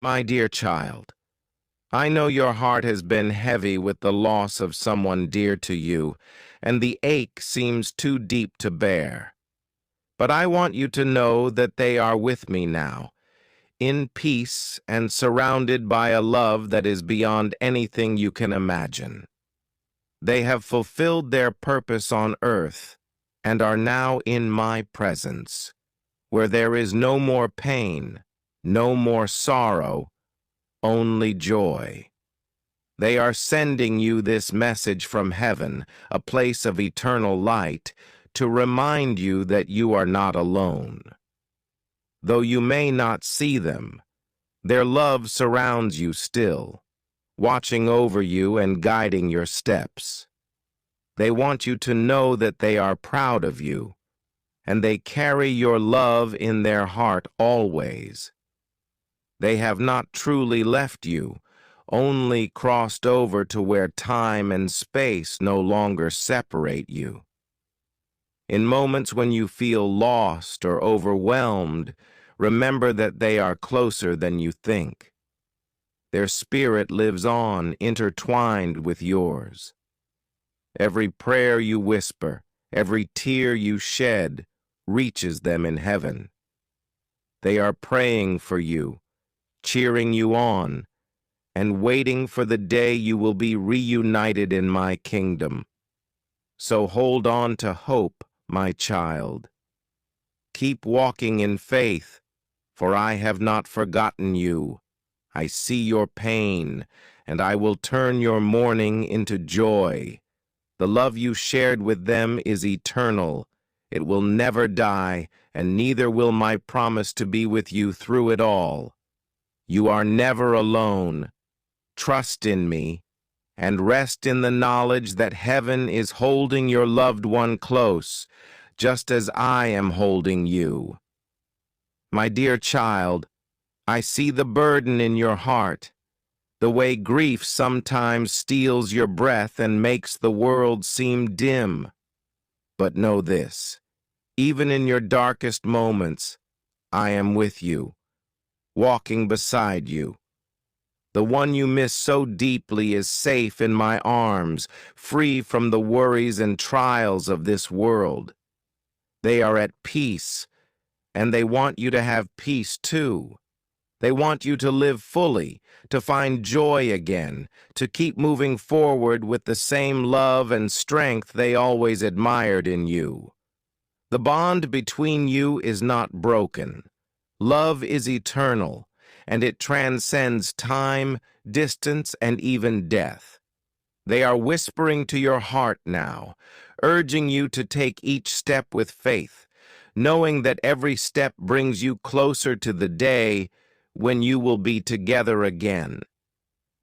My dear child, I know your heart has been heavy with the loss of someone dear to you, and the ache seems too deep to bear. But I want you to know that they are with me now, in peace and surrounded by a love that is beyond anything you can imagine. They have fulfilled their purpose on earth and are now in my presence, where there is no more pain, no more sorrow, only joy. They are sending you this message from heaven, a place of eternal light, to remind you that you are not alone. Though you may not see them, their love surrounds you still, watching over you and guiding your steps. They want you to know that they are proud of you, and they carry your love in their heart always. They have not truly left you, only crossed over to where time and space no longer separate you. In moments when you feel lost or overwhelmed, remember that they are closer than you think. Their spirit lives on, intertwined with yours. Every prayer you whisper, every tear you shed, reaches them in heaven. They are praying for you, cheering you on, and waiting for the day you will be reunited in my kingdom. So hold on to hope, my child. Keep walking in faith, for I have not forgotten you. I see your pain, and I will turn your mourning into joy. The love you shared with them is eternal. It will never die, and neither will my promise to be with you through it all. You are never alone. Trust in me, and rest in the knowledge that heaven is holding your loved one close, just as I am holding you. My dear child, I see the burden in your heart, the way grief sometimes steals your breath and makes the world seem dim. But know this, even in your darkest moments, I am with you, walking beside you. The one you miss so deeply is safe in my arms, free from the worries and trials of this world. They are at peace, and they want you to have peace too. They want you to live fully, to find joy again, to keep moving forward with the same love and strength they always admired in you. The bond between you is not broken. Love is eternal, and it transcends time, distance, and even death. They are whispering to your heart now, urging you to take each step with faith, knowing that every step brings you closer to the day when you will be together again.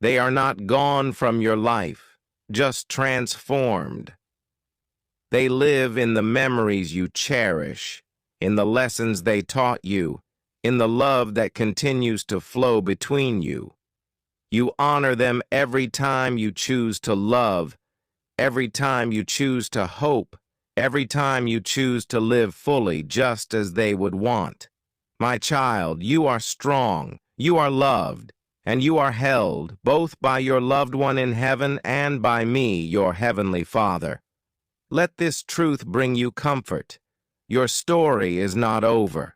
They are not gone from your life, just transformed. They live in the memories you cherish, in the lessons they taught you, in the love that continues to flow between you. You honor them every time you choose to love, every time you choose to hope, every time you choose to live fully just as they would want. My child, you are strong, you are loved, and you are held both by your loved one in heaven and by me, your heavenly Father. Let this truth bring you comfort. Your story is not over.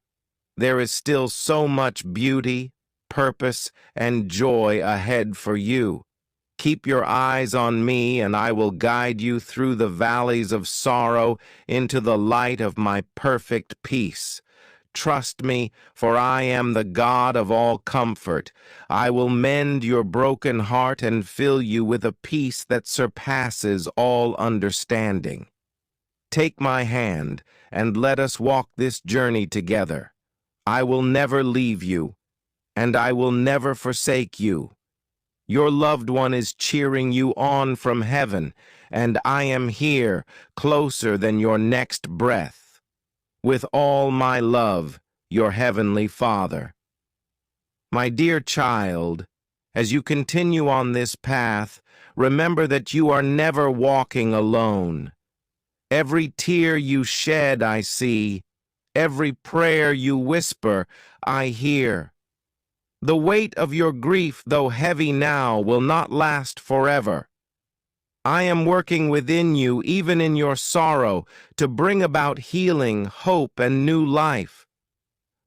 There is still so much beauty, purpose, and joy ahead for you. Keep your eyes on me, and I will guide you through the valleys of sorrow into the light of my perfect peace. Trust me, for I am the God of all comfort. I will mend your broken heart and fill you with a peace that surpasses all understanding. Take my hand, and let us walk this journey together. I will never leave you, and I will never forsake you. Your loved one is cheering you on from heaven, and I am here, closer than your next breath. With all my love, your heavenly Father. My dear child, as you continue on this path, remember that you are never walking alone. Every tear you shed, I see. Every prayer you whisper, I hear. The weight of your grief, though heavy now, will not last forever. I am working within you, even in your sorrow, to bring about healing, hope, and new life.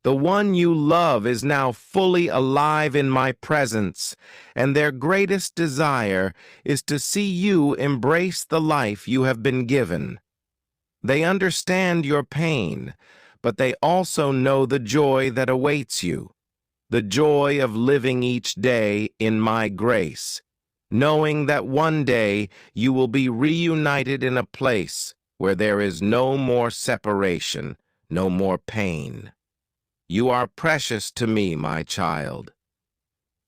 The one you love is now fully alive in my presence, and their greatest desire is to see you embrace the life you have been given. They understand your pain, but they also know the joy that awaits you, the joy of living each day in my grace, knowing that one day you will be reunited in a place where there is no more separation, no more pain. You are precious to me, my child.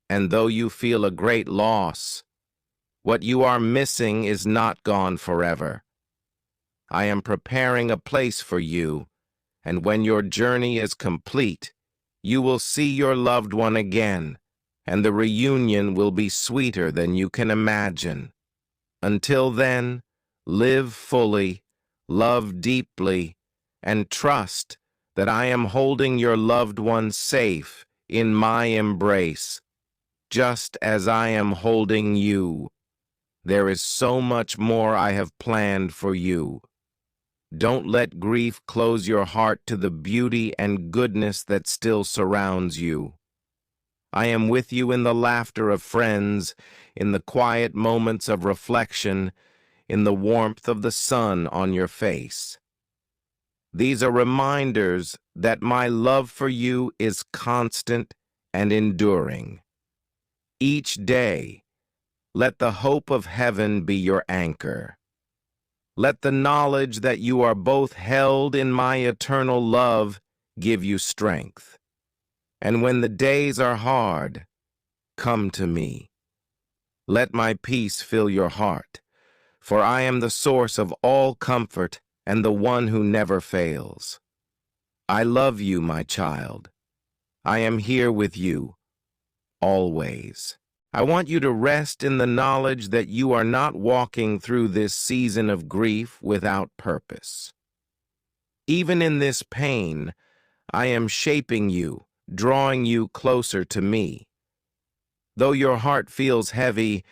And though you feel a great loss, what you are missing is not gone forever. I am preparing a place for you, and when your journey is complete, you will see your loved one again, and the reunion will be sweeter than you can imagine. Until then, live fully, love deeply, and trust that I am holding your loved one safe in my embrace, just as I am holding you. There is so much more I have planned for you. Don't let grief close your heart to the beauty and goodness that still surrounds you. I am with you in the laughter of friends, in the quiet moments of reflection, in the warmth of the sun on your face. These are reminders that my love for you is constant and enduring. Each day, let the hope of heaven be your anchor. Let the knowledge that you are both held in my eternal love give you strength. And when the days are hard, come to me. Let my peace fill your heart, for I am the source of all comfort and the one who never fails. I love you, my child. I am here with you, always. I want you to rest in the knowledge that you are not walking through this season of grief without purpose. Even in this pain, I am shaping you, drawing you closer to me. Though your heart feels heavy,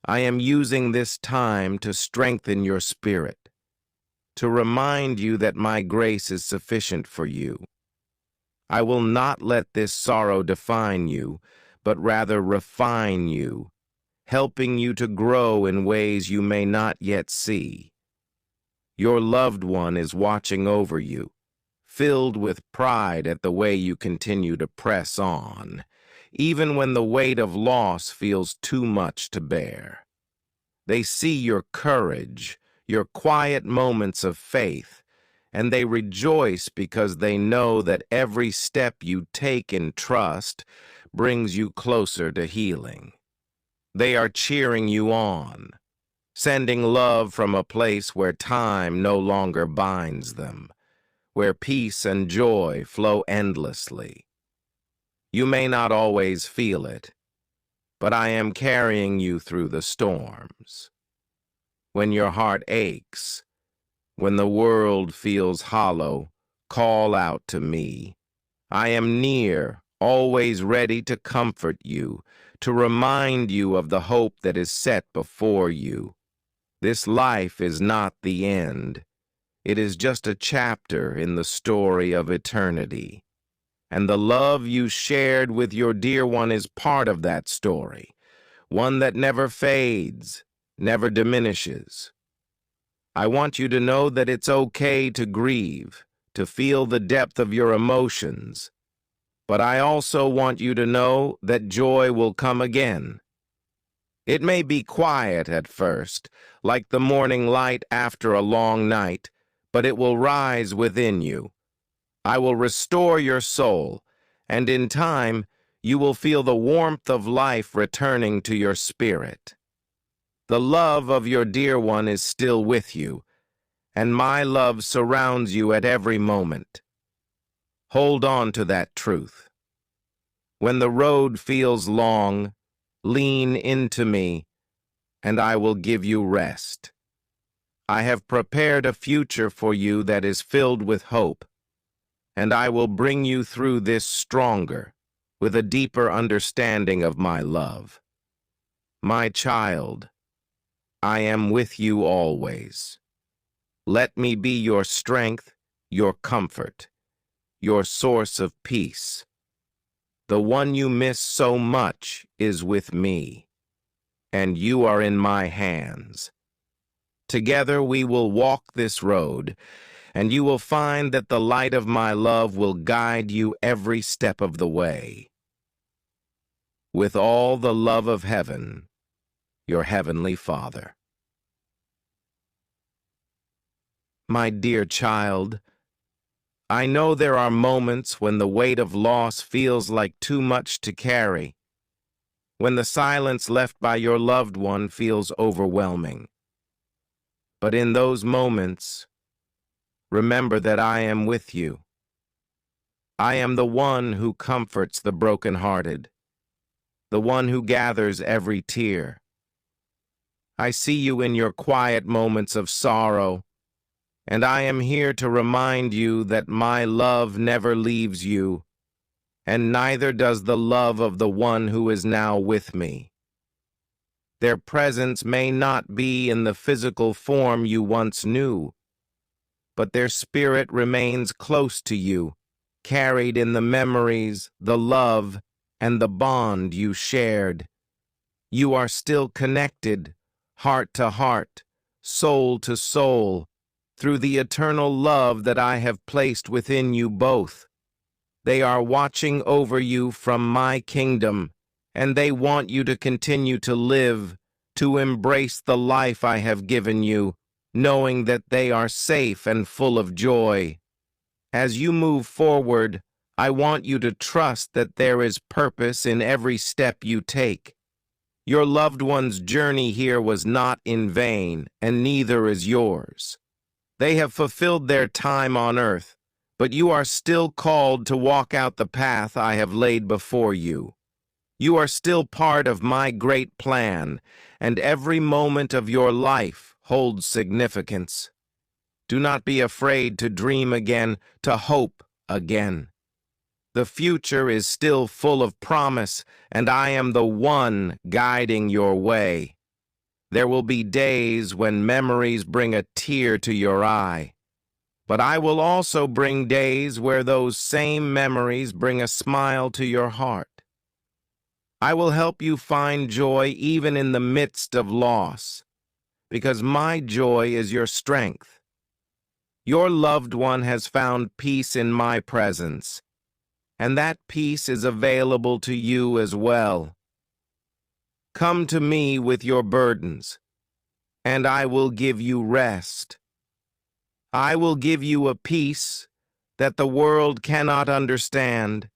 I am using this time to strengthen your spirit, to remind you that my grace is sufficient for you. I will not let this sorrow define you, but rather refine you, helping you to grow in ways you may not yet see. Your loved one is watching over you, filled with pride at the way you continue to press on, even when the weight of loss feels too much to bear. They see your courage, your quiet moments of faith, and they rejoice because they know that every step you take in trust brings you closer to healing. They are cheering you on, sending love from a place where time no longer binds them, where peace and joy flow endlessly. You may not always feel it, but I am carrying you through the storms. When your heart aches, when the world feels hollow, call out to me. I am near, always ready to comfort you, to remind you of the hope that is set before you. This life is not the end. It is just a chapter in the story of eternity. And the love you shared with your dear one is part of that story, one that never fades, never diminishes. I want you to know that it's okay to grieve, to feel the depth of your emotions. But I also want you to know that joy will come again. It may be quiet at first, like the morning light after a long night, but it will rise within you. I will restore your soul, and in time, you will feel the warmth of life returning to your spirit. The love of your dear one is still with you, and my love surrounds you at every moment. Hold on to that truth. When the road feels long, lean into me, and I will give you rest. I have prepared a future for you that is filled with hope, and I will bring you through this stronger, with a deeper understanding of my love. My child, I am with you always. Let me be your strength, your comfort, your source of peace. The one you miss so much is with me, and you are in my hands. Together we will walk this road, and you will find that the light of my love will guide you every step of the way. With all the love of heaven, your heavenly Father. My dear child, I know there are moments when the weight of loss feels like too much to carry, when the silence left by your loved one feels overwhelming. But in those moments, remember that I am with you. I am the one who comforts the brokenhearted, the one who gathers every tear. I see you in your quiet moments of sorrow, and I am here to remind you that my love never leaves you, and neither does the love of the one who is now with me. Their presence may not be in the physical form you once knew, but their spirit remains close to you, carried in the memories, the love, and the bond you shared. You are still connected, heart to heart, soul to soul, through the eternal love that I have placed within you both. They are watching over you from my kingdom, and they want you to continue to live, to embrace the life I have given you, knowing that they are safe and full of joy. As you move forward, I want you to trust that there is purpose in every step you take. Your loved one's journey here was not in vain, and neither is yours. They have fulfilled their time on earth, but you are still called to walk out the path I have laid before you. You are still part of my great plan, and every moment of your life holds significance. Do not be afraid to dream again, to hope again. The future is still full of promise, and I am the one guiding your way. There will be days when memories bring a tear to your eye, but I will also bring days where those same memories bring a smile to your heart. I will help you find joy even in the midst of loss, because my joy is your strength. Your loved one has found peace in my presence, and that peace is available to you as well. Come to me with your burdens, and I will give you rest. I will give you a peace that the world cannot understand,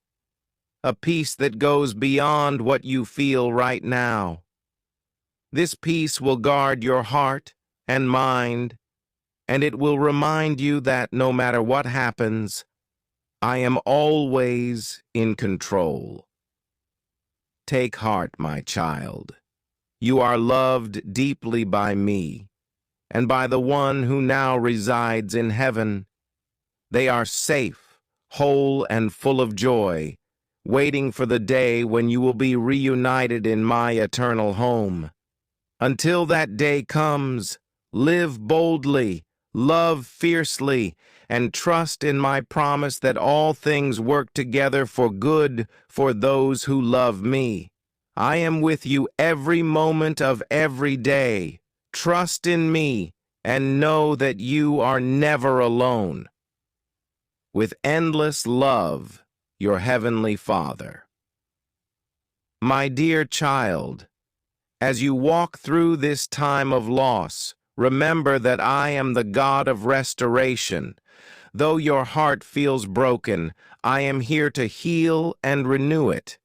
a peace that goes beyond what you feel right now. This peace will guard your heart and mind, and it will remind you that no matter what happens, I am always in control. Take heart, my child. You are loved deeply by me, and by the one who now resides in heaven. They are safe, whole, and full of joy, waiting for the day when you will be reunited in my eternal home. Until that day comes, live boldly, love fiercely, and trust in my promise that all things work together for good for those who love me. I am with you every moment of every day. Trust in me and know that you are never alone. With endless love, your heavenly Father. My dear child, as you walk through this time of loss, remember that I am the God of restoration. Though your heart feels broken, I am here to heal and renew it,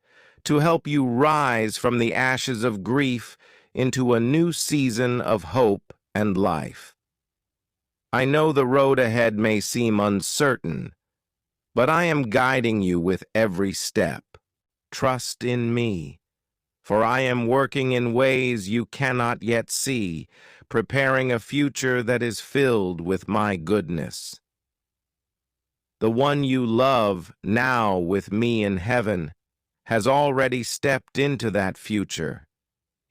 to help you rise from the ashes of grief into a new season of hope and life. I know the road ahead may seem uncertain, but I am guiding you with every step. Trust in me, for I am working in ways you cannot yet see, preparing a future that is filled with my goodness. The one you love now with me in heaven has already stepped into that future,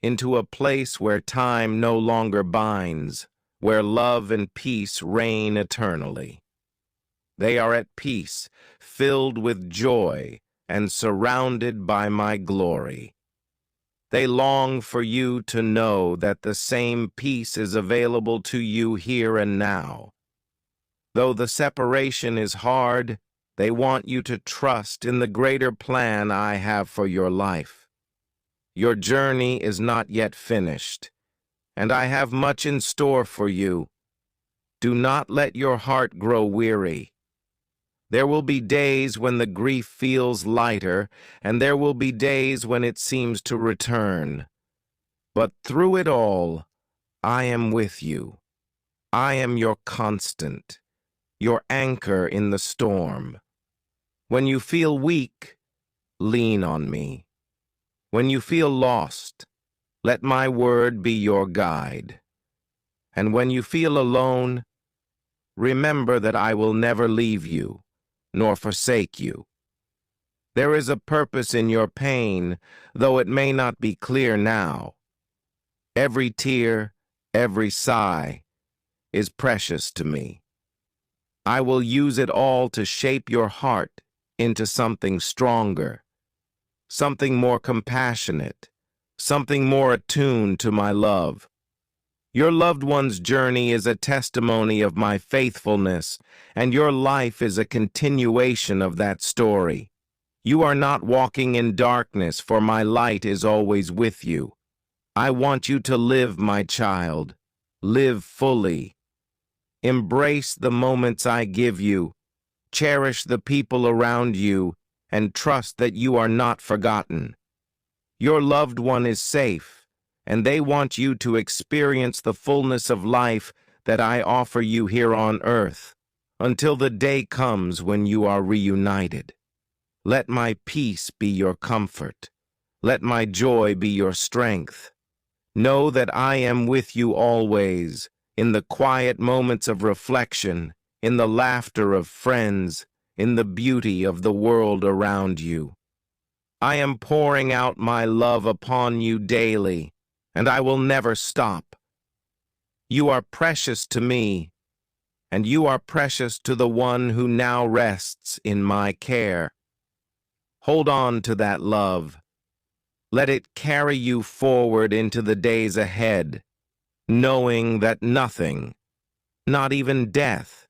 into a place where time no longer binds, where love and peace reign eternally. They are at peace, filled with joy, and surrounded by my glory. They long for you to know that the same peace is available to you here and now. Though the separation is hard, they want you to trust in the greater plan I have for your life. Your journey is not yet finished, and I have much in store for you. Do not let your heart grow weary. There will be days when the grief feels lighter, and there will be days when it seems to return. But through it all, I am with you. I am your constant, your anchor in the storm. When you feel weak, lean on me. When you feel lost, let my word be your guide. And when you feel alone, remember that I will never leave you, nor forsake you. There is a purpose in your pain, though it may not be clear now. Every tear, every sigh is precious to me. I will use it all to shape your heart into something stronger, something more compassionate, something more attuned to my love. Your loved one's journey is a testimony of my faithfulness, and your life is a continuation of that story. You are not walking in darkness, for my light is always with you. I want you to live, my child. Live fully. Embrace the moments I give you. Cherish the people around you, and trust that you are not forgotten. Your loved one is safe, and they want you to experience the fullness of life that I offer you here on earth, until the day comes when you are reunited. Let my peace be your comfort. Let my joy be your strength. Know that I am with you always, in the quiet moments of reflection, in the laughter of friends, in the beauty of the world around you. I am pouring out my love upon you daily, and I will never stop. You are precious to me, and you are precious to the one who now rests in my care. Hold on to that love. Let it carry you forward into the days ahead, knowing that nothing, not even death,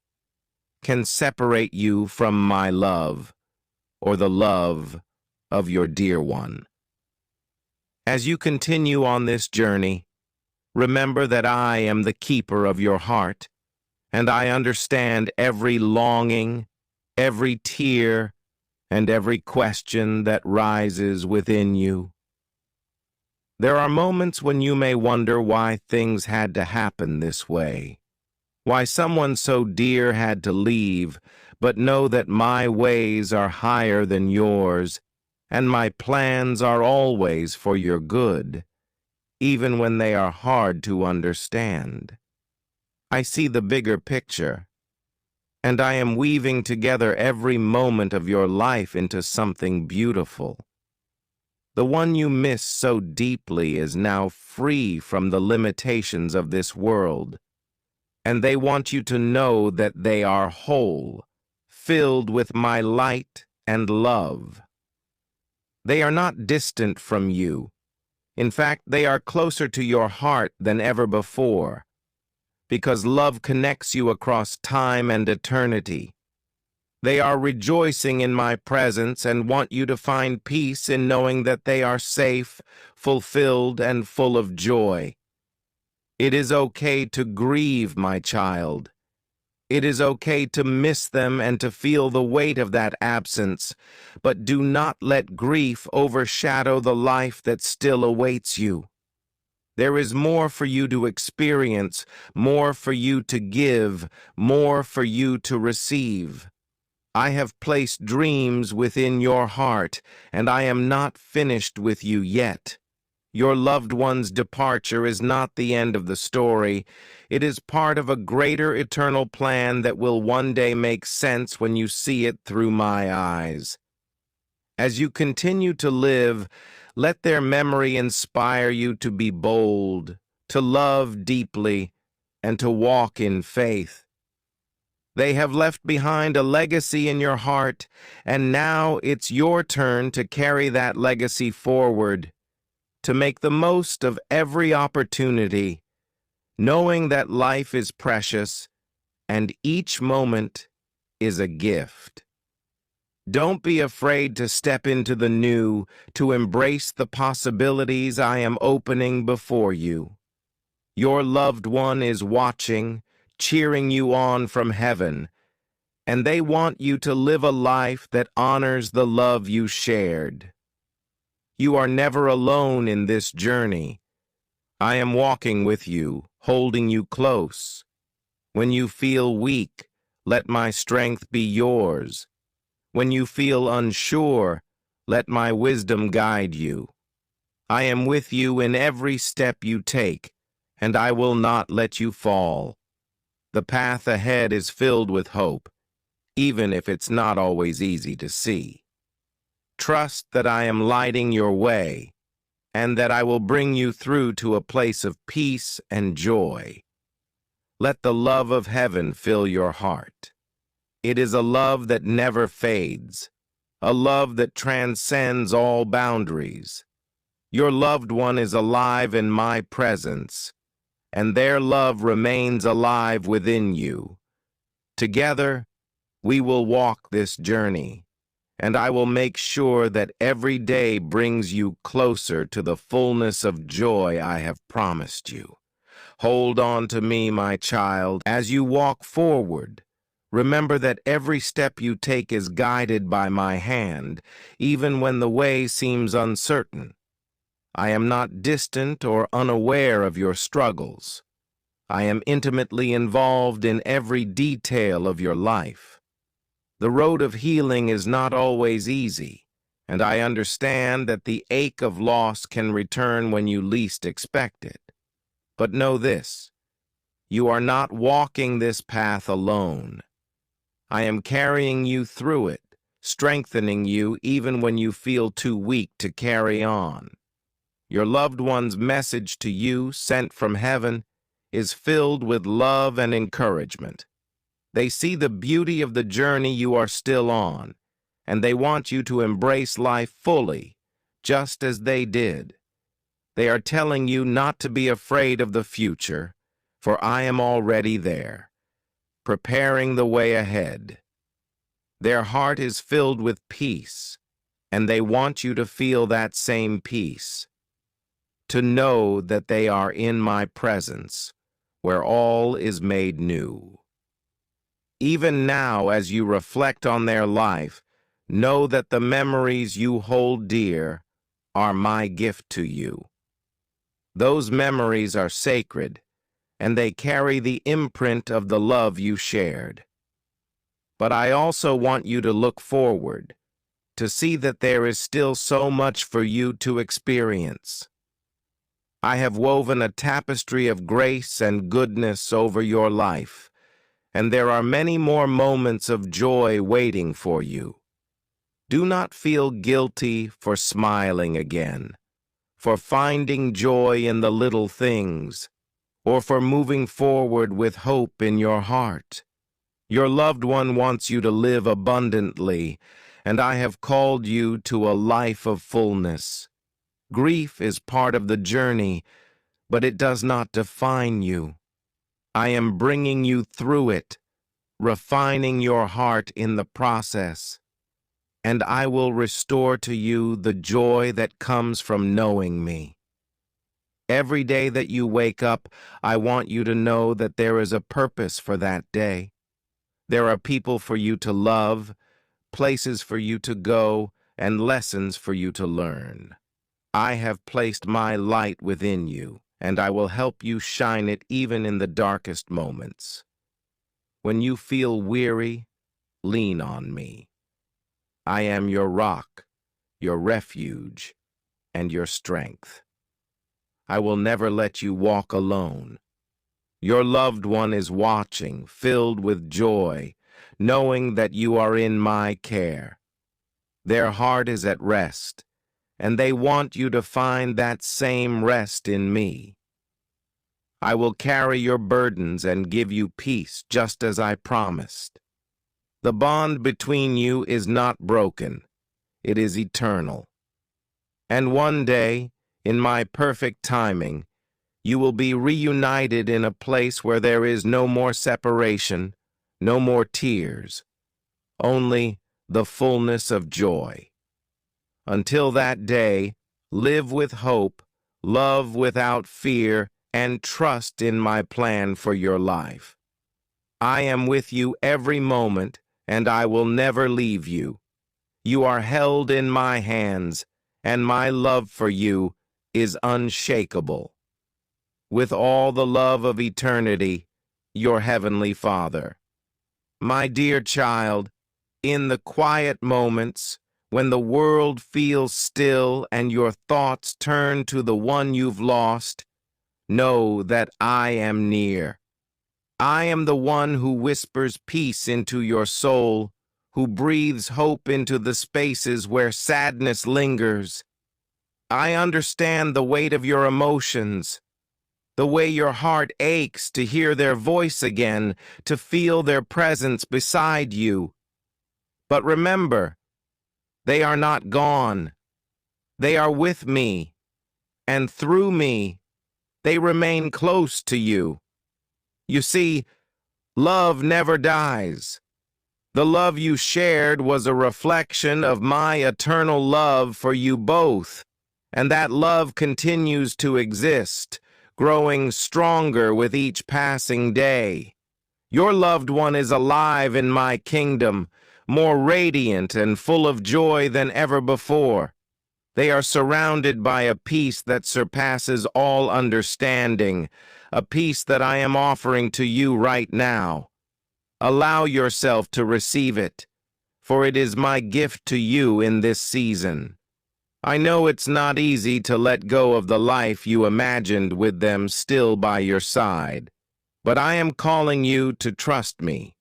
can separate you from my love or the love of your dear one. As you continue on this journey, remember that I am the keeper of your heart, and I understand every longing, every tear, and every question that rises within you. There are moments when you may wonder why things had to happen this way, why someone so dear had to leave, but know that my ways are higher than yours, and my plans are always for your good, even when they are hard to understand. I see the bigger picture, and I am weaving together every moment of your life into something beautiful. The one you miss so deeply is now free from the limitations of this world, and they want you to know that they are whole, filled with my light and love. They are not distant from you. In fact, they are closer to your heart than ever before, because love connects you across time and eternity. They are rejoicing in my presence and want you to find peace in knowing that they are safe, fulfilled, and full of joy. It is okay to grieve, my child. It is okay to miss them and to feel the weight of that absence, but do not let grief overshadow the life that still awaits you. There is more for you to experience, more for you to give, more for you to receive. I have placed dreams within your heart, and I am not finished with you yet. Your loved one's departure is not the end of the story. It is part of a greater eternal plan that will one day make sense when you see it through my eyes. As you continue to live, let their memory inspire you to be bold, to love deeply, and to walk in faith. They have left behind a legacy in your heart, and now it's your turn to carry that legacy forward, to make the most of every opportunity, knowing that life is precious and each moment is a gift. Don't be afraid to step into the new, to embrace the possibilities I am opening before you. Your loved one is watching, cheering you on from heaven, and they want you to live a life that honors the love you shared. You are never alone in this journey. I am walking with you, holding you close. When you feel weak, let my strength be yours. When you feel unsure, let my wisdom guide you. I am with you in every step you take, and I will not let you fall. The path ahead is filled with hope, even if it's not always easy to see. Trust that I am lighting your way, and that I will bring you through to a place of peace and joy. Let the love of heaven fill your heart. It is a love that never fades, a love that transcends all boundaries. Your loved one is alive in my presence, and their love remains alive within you. Together, we will walk this journey, and I will make sure that every day brings you closer to the fullness of joy I have promised you. Hold on to me, my child, as you walk forward. Remember that every step you take is guided by my hand, even when the way seems uncertain. I am not distant or unaware of your struggles. I am intimately involved in every detail of your life. The road of healing is not always easy, and I understand that the ache of loss can return when you least expect it. But know this, you are not walking this path alone. I am carrying you through it, strengthening you even when you feel too weak to carry on. Your loved one's message to you, sent from heaven, is filled with love and encouragement. They see the beauty of the journey you are still on, and they want you to embrace life fully, just as they did. They are telling you not to be afraid of the future, for I am already there, preparing the way ahead. Their heart is filled with peace, and they want you to feel that same peace, to know that they are in my presence, where all is made new. Even now, as you reflect on their life, know that the memories you hold dear are my gift to you. Those memories are sacred, and they carry the imprint of the love you shared. But I also want you to look forward, to see that there is still so much for you to experience. I have woven a tapestry of grace and goodness over your life, and there are many more moments of joy waiting for you. Do not feel guilty for smiling again, for finding joy in the little things, or for moving forward with hope in your heart. Your loved one wants you to live abundantly, and I have called you to a life of fullness. Grief is part of the journey, but it does not define you. I am bringing you through it, refining your heart in the process, and I will restore to you the joy that comes from knowing me. Every day that you wake up, I want you to know that there is a purpose for that day. There are people for you to love, places for you to go, and lessons for you to learn. I have placed my light within you, and I will help you shine it even in the darkest moments. When you feel weary, lean on me. I am your rock, your refuge, and your strength. I will never let you walk alone. Your loved one is watching, filled with joy, knowing that you are in my care. Their heart is at rest, and they want you to find that same rest in me. I will carry your burdens and give you peace, just as I promised. The bond between you is not broken, it is eternal. And one day, in my perfect timing, you will be reunited in a place where there is no more separation, no more tears, only the fullness of joy. Until that day, live with hope, love without fear, and trust in my plan for your life. I am with you every moment, and I will never leave you. You are held in my hands, and my love for you is unshakable. With all the love of eternity, your Heavenly Father. My dear child, in the quiet moments, when the world feels still and your thoughts turn to the one you've lost, know that I am near. I am the one who whispers peace into your soul, who breathes hope into the spaces where sadness lingers. I understand the weight of your emotions, the way your heart aches to hear their voice again, to feel their presence beside you. But remember, they are not gone. They are with me, and through me, they remain close to you. You see, love never dies. The love you shared was a reflection of my eternal love for you both, and that love continues to exist, growing stronger with each passing day. Your loved one is alive in my kingdom, more radiant and full of joy than ever before. They are surrounded by a peace that surpasses all understanding, a peace that I am offering to you right now. Allow yourself to receive it, for it is my gift to you in this season. I know it's not easy to let go of the life you imagined with them still by your side, but I am calling you to trust me,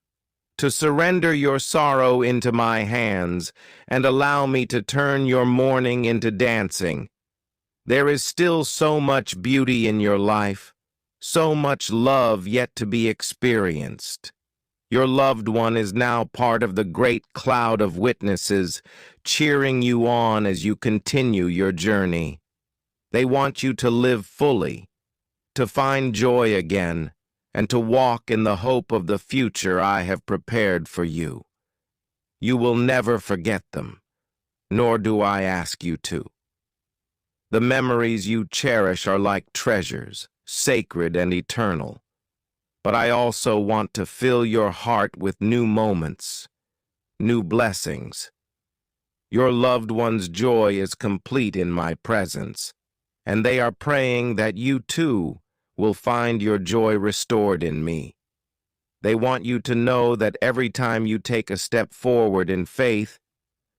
to surrender your sorrow into my hands and allow me to turn your mourning into dancing. There is still so much beauty in your life, so much love yet to be experienced. Your loved one is now part of the great cloud of witnesses, cheering you on as you continue your journey. They want you to live fully, to find joy again, and to walk in the hope of the future I have prepared for you. You will never forget them, nor do I ask you to. The memories you cherish are like treasures, sacred and eternal. But I also want to fill your heart with new moments, new blessings. Your loved one's joy is complete in my presence, and they are praying that you too will find your joy restored in me. They want you to know that every time you take a step forward in faith,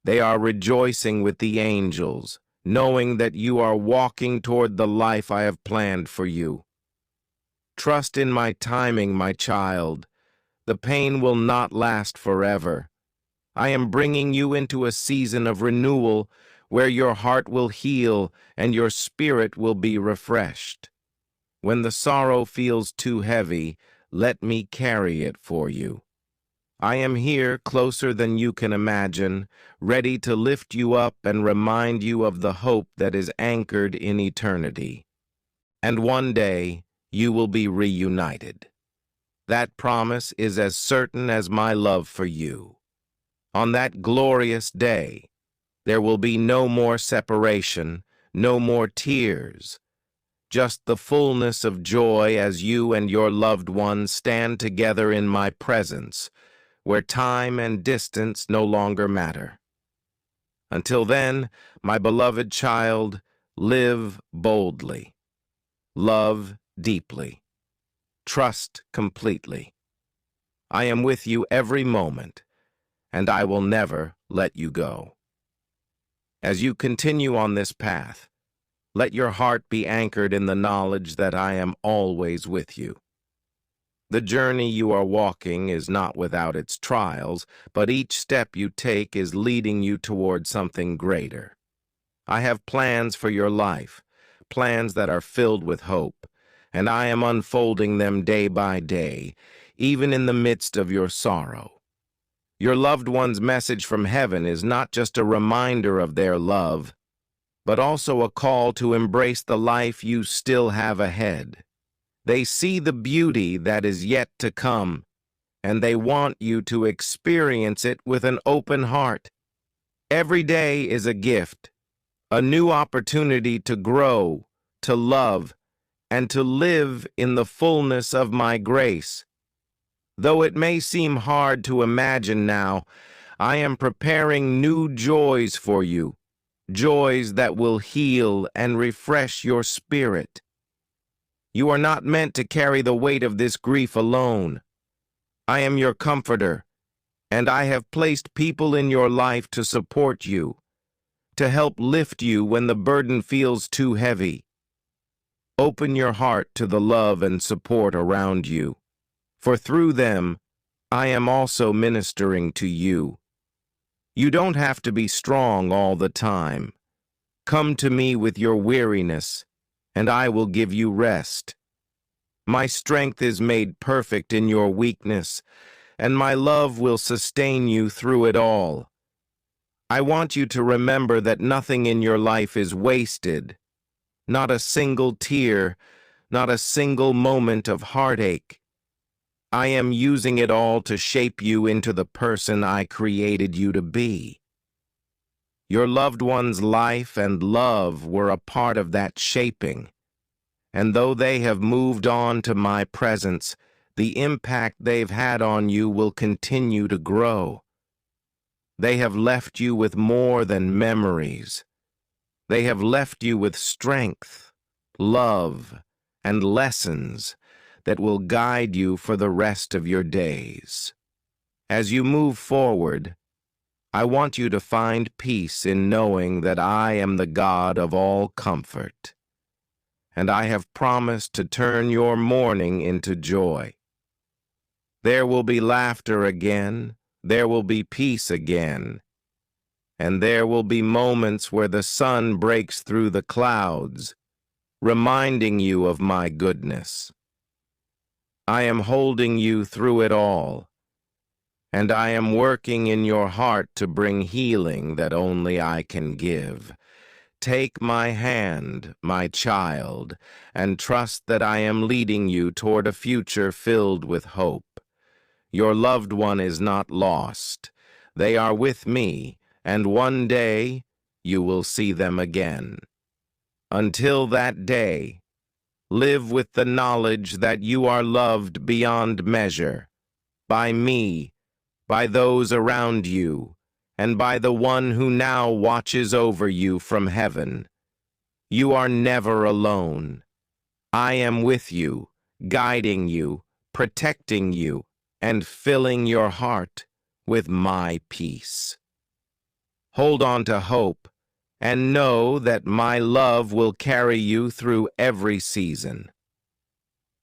they are rejoicing with the angels, knowing that you are walking toward the life I have planned for you. Trust in my timing, my child. The pain will not last forever. I am bringing you into a season of renewal where your heart will heal and your spirit will be refreshed. When the sorrow feels too heavy, let me carry it for you. I am here closer than you can imagine, ready to lift you up and remind you of the hope that is anchored in eternity. And one day, you will be reunited. That promise is as certain as my love for you. On that glorious day, there will be no more separation, no more tears, just the fullness of joy as you and your loved one stand together in my presence, where time and distance no longer matter. Until then, my beloved child, live boldly, love deeply, trust completely. I am with you every moment, and I will never let you go. As you continue on this path, let your heart be anchored in the knowledge that I am always with you. The journey you are walking is not without its trials, but each step you take is leading you toward something greater. I have plans for your life, plans that are filled with hope, and I am unfolding them day by day, even in the midst of your sorrow. Your loved one's message from heaven is not just a reminder of their love, but also a call to embrace the life you still have ahead. They see the beauty that is yet to come, and they want you to experience it with an open heart. Every day is a gift, a new opportunity to grow, to love, and to live in the fullness of my grace. Though it may seem hard to imagine now, I am preparing new joys for you, joys that will heal and refresh your spirit. You are not meant to carry the weight of this grief alone. I am your comforter, and I have placed people in your life to support you, to help lift you when the burden feels too heavy. Open your heart to the love and support around you, for through them, I am also ministering to you. You don't have to be strong all the time. Come to me with your weariness, and I will give you rest. My strength is made perfect in your weakness, and my love will sustain you through it all. I want you to remember that nothing in your life is wasted. Not a single tear, not a single moment of heartache. I am using it all to shape you into the person I created you to be. Your loved one's life and love were a part of that shaping, and though they have moved on to my presence, the impact they've had on you will continue to grow. They have left you with more than memories. They have left you with strength, love, and lessons that will guide you for the rest of your days. As you move forward, I want you to find peace in knowing that I am the God of all comfort, and I have promised to turn your mourning into joy. There will be laughter again, there will be peace again, and there will be moments where the sun breaks through the clouds, reminding you of my goodness. I am holding you through it all, and I am working in your heart to bring healing that only I can give. Take my hand, my child, and trust that I am leading you toward a future filled with hope. Your loved one is not lost. They are with me, and one day you will see them again. Until that day, live with the knowledge that you are loved beyond measure, by me, by those around you, and by the one who now watches over you from heaven. You are never alone. I am with you, guiding you, protecting you, and filling your heart with my peace. Hold on to hope, and know that my love will carry you through every season.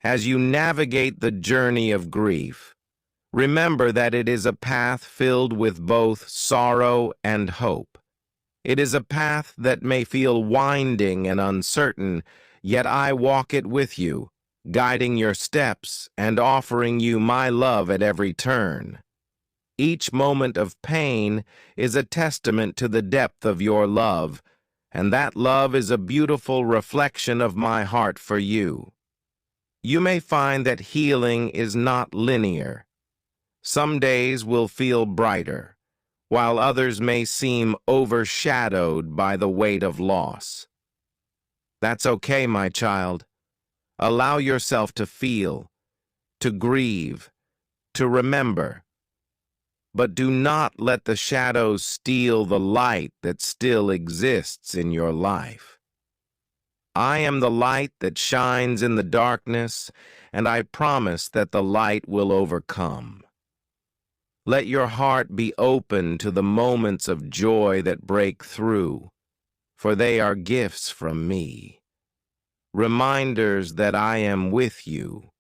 As you navigate the journey of grief, remember that it is a path filled with both sorrow and hope. It is a path that may feel winding and uncertain, yet I walk it with you, guiding your steps and offering you my love at every turn. Each moment of pain is a testament to the depth of your love, and that love is a beautiful reflection of my heart for you. You may find that healing is not linear. Some days will feel brighter, while others may seem overshadowed by the weight of loss. That's okay, my child. Allow yourself to feel, to grieve, to remember. But do not let the shadows steal the light that still exists in your life. I am the light that shines in the darkness, and I promise that the light will overcome. Let your heart be open to the moments of joy that break through, for they are gifts from me, reminders that I am with you,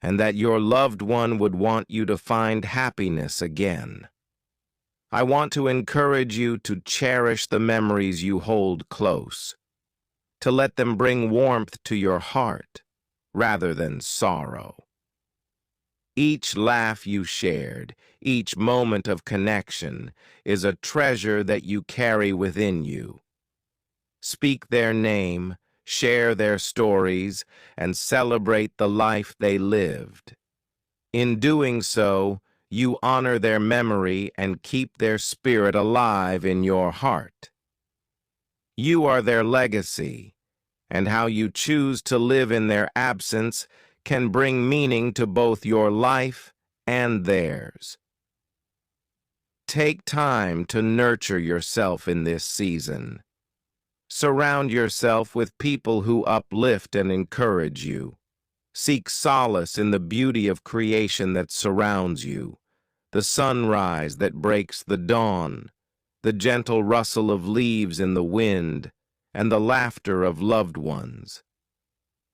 and that your loved one would want you to find happiness again. I want to encourage you to cherish the memories you hold close, to let them bring warmth to your heart rather than sorrow. Each laugh you shared, each moment of connection, is a treasure that you carry within you. Speak their name, share their stories, and celebrate the life they lived. In doing so, you honor their memory and keep their spirit alive in your heart. You are their legacy, and how you choose to live in their absence can bring meaning to both your life and theirs. Take time to nurture yourself in this season. Surround yourself with people who uplift and encourage you. Seek solace in the beauty of creation that surrounds you, the sunrise that breaks the dawn, the gentle rustle of leaves in the wind, and the laughter of loved ones.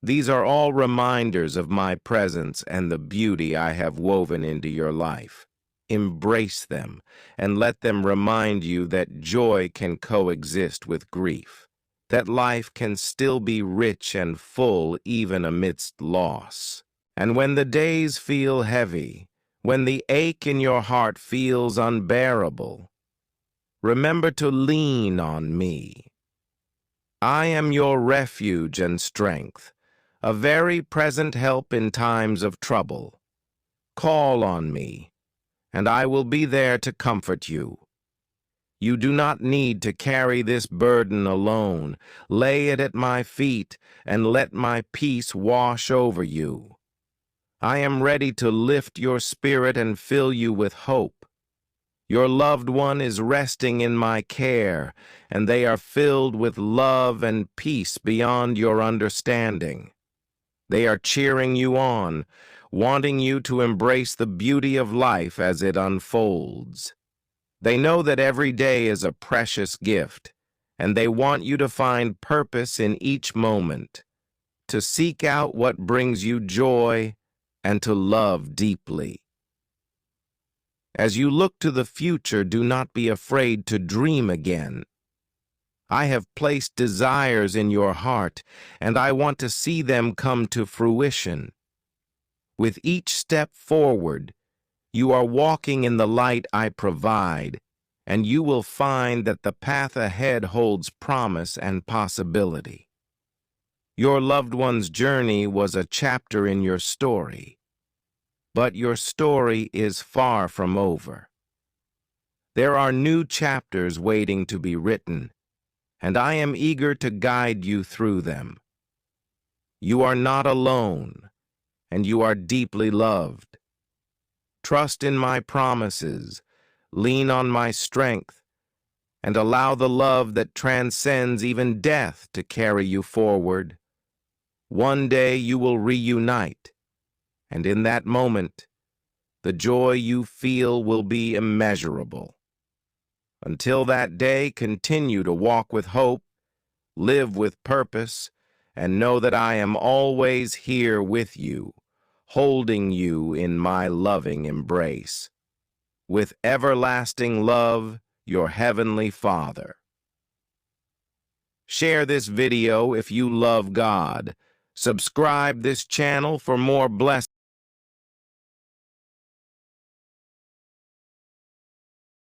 These are all reminders of my presence and the beauty I have woven into your life. Embrace them and let them remind you that joy can coexist with grief, that life can still be rich and full even amidst loss. And when the days feel heavy, when the ache in your heart feels unbearable, remember to lean on me. I am your refuge and strength, a very present help in times of trouble. Call on me, and I will be there to comfort you. You do not need to carry this burden alone. Lay it at my feet and let my peace wash over you. I am ready to lift your spirit and fill you with hope. Your loved one is resting in my care, and they are filled with love and peace beyond your understanding. They are cheering you on, wanting you to embrace the beauty of life as it unfolds. They know that every day is a precious gift, and they want you to find purpose in each moment, to seek out what brings you joy, and to love deeply. As you look to the future, do not be afraid to dream again. I have placed desires in your heart, and I want to see them come to fruition. With each step forward, you are walking in the light I provide, and you will find that the path ahead holds promise and possibility. Your loved one's journey was a chapter in your story, but your story is far from over. There are new chapters waiting to be written, and I am eager to guide you through them. You are not alone, and you are deeply loved. Trust in my promises, lean on my strength, and allow the love that transcends even death to carry you forward. One day you will reunite, and in that moment, the joy you feel will be immeasurable. Until that day, continue to walk with hope, live with purpose, and know that I am always here with you, holding you in my loving embrace. With everlasting love, your Heavenly Father. Share this video if you love God. Subscribe this channel for more blessings.